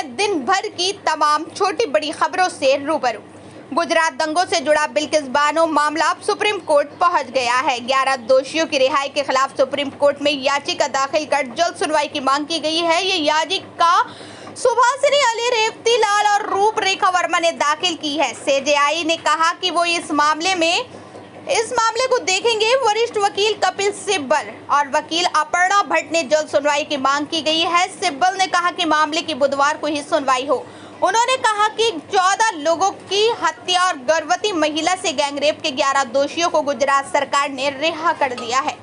हैं दिन भर की तमाम छोटी बड़ी खबरों से रूबरू। गुजरात दंगों से जुड़ा बिल्किस बानो मामला अब सुप्रीम कोर्ट पहुंच गया है। 11 दोषियों की रिहाई के खिलाफ सुप्रीम कोर्ट में याचिका दाखिल कर जल्द सुनवाई की मांग की गई है। ये याचिका सुभाषिनी अली, रेवती लाल और रूपरेखा वर्मा ने दाखिल की है। सीजेआई ने कहा कि वो इस मामले को देखेंगे। वरिष्ठ वकील कपिल सिब्बल और वकील अपर्णा भट्ट ने जल्द सुनवाई की मांग की गई है। सिब्बल ने कहा कि मामले की बुधवार को ही सुनवाई हो। उन्होंने कहा कि 14 लोगों की हत्या और गर्भवती महिला से गैंगरेप के 11 दोषियों को गुजरात सरकार ने रिहा कर दिया है।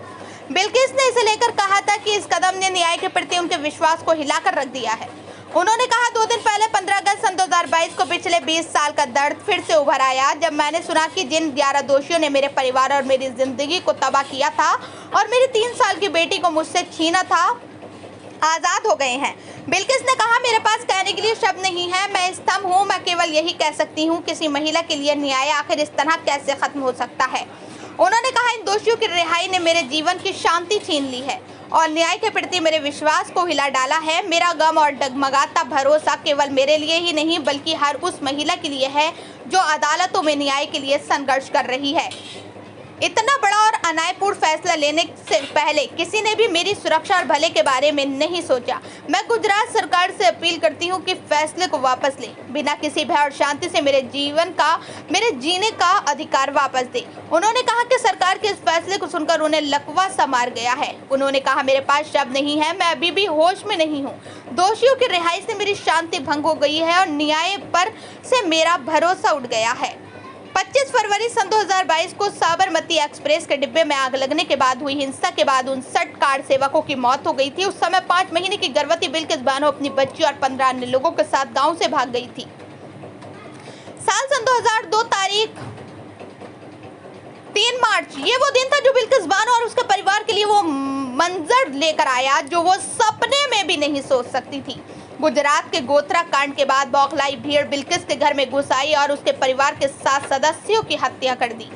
बिल्किस ने इसे लेकर कहा था कि इस कदम ने न्याय के प्रति उनके विश्वास को हिलाकर रख दिया है। उन्होंने कहा, 2 दिन पहले 15 अगस्त सन 2022 को पिछले 20 साल का दर्द फिर से उभर आया, जब मैंने सुना कि जिन 11 दोषियों ने मेरे परिवार और मेरी जिंदगी को तबाह किया था और मेरी 3 साल की बेटी को मुझसे छीना था, आजाद हो गए हैं। बिल्किस ने कहा, मेरे पास कहने के लिए शब्द नहीं है, मैं स्तंभ हूँ। मैं केवल यही कह सकती हूँ, किसी महिला के लिए न्याय आखिर इस तरह कैसे खत्म हो सकता है। उन्होंने कहा, इन दोषियों की रिहाई ने मेरे जीवन की शांति छीन ली है और न्याय के प्रति मेरे विश्वास को हिला डाला है। मेरा गम और डगमगाता भरोसा केवल मेरे लिए ही नहीं बल्कि हर उस महिला के लिए है जो अदालतों में न्याय के लिए संघर्ष कर रही है। इतना बड़ा और अन्यायपूर्ण फैसला लेने से पहले किसी ने भी मेरी सुरक्षा और भले के बारे में नहीं सोचा। मैं गुजरात सरकार से अपील करती हूं कि फैसले को वापस ले, बिना किसी भय और शांति से मेरे जीने का अधिकार वापस दे। उन्होंने कहा कि सरकार के इस फैसले को सुनकर उन्हें लकवा सा मार गया है। उन्होंने कहा, मेरे पास शब्द नहीं है, मैं अभी भी होश में नहीं हूँ। दोषियों की रिहाई से मेरी शांति भंग हो गई है और न्याय पर से मेरा भरोसा उठ गया है। 25 फरवरी सन 2022 को साबरमती एक्सप्रेस के डिब्बे में आग लगने के बाद हुई हिंसा के बाद 59 कार सेवकों की मौत हो गई थी। उस समय 5 महीने की गर्भवती बिल्किस बानो अपनी बच्ची और 15 अन्य लोगों के साथ गांव से भाग गई थी। साल सन 2002 तारीख 3 मार्च, ये वो दिन था जो बिल्किस बानो और उसके परिवार के लिए वो मंजर लेकर आया जो वो सपने में भी नहीं सोच सकती थी। गुजरात के गोत्रा कांड के बाद बौखलाई भीड़ बिल्किस के घर में घुस आई और उसके परिवार के 7 सदस्यों की हत्या कर दी।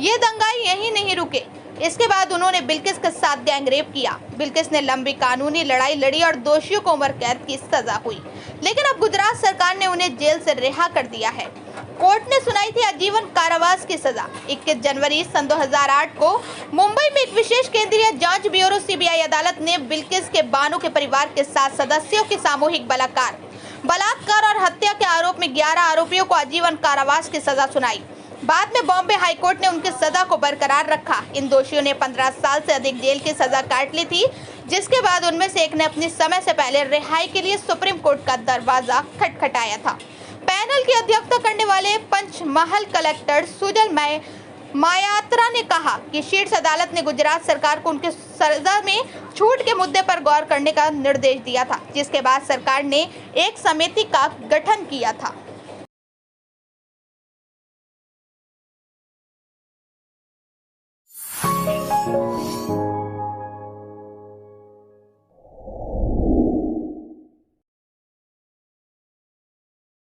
ये दंगाई यहीं नहीं रुके। इसके बाद उन्होंने बिल्किस के साथ गैंगरेप किया। बिल्किस ने लंबी कानूनी लड़ाई लड़ी और दोषियों को उम्र कैद की सजा हुई, लेकिन अब गुजरात सरकार ने उन्हें जेल से रिहा कर दिया है। कोर्ट ने सुनाई थी आजीवन कारावास की सजा। 21 जनवरी सन 2008 को मुंबई में एक विशेष केंद्रीय जांच ब्यूरो सीबीआई अदालत ने बिल्किस के बानो के परिवार के 7 सदस्यों की सामूहिक बलात्कार और हत्या के आरोप में 11 आरोपियों को आजीवन कारावास की सजा सुनाई। बाद में बॉम्बे हाईकोर्ट ने उनकी सजा को बरकरार रखा। इन दोषियों ने 15 साल से अधिक जेल की सजा काट ली थी, जिसके बाद उनमें से एक ने अपनी समय से पहले रिहाई के लिए सुप्रीम कोर्ट का दरवाजा खटखटाया था। पैनल की अध्यक्षता करने वाले पंचमहल कलेक्टर सुजल मायात्रा ने कहा कि शीर्ष अदालत ने गुजरात सरकार को उनके सजा में छूट के मुद्दे पर गौर करने का निर्देश दिया था, जिसके बाद सरकार ने एक समिति का गठन किया था।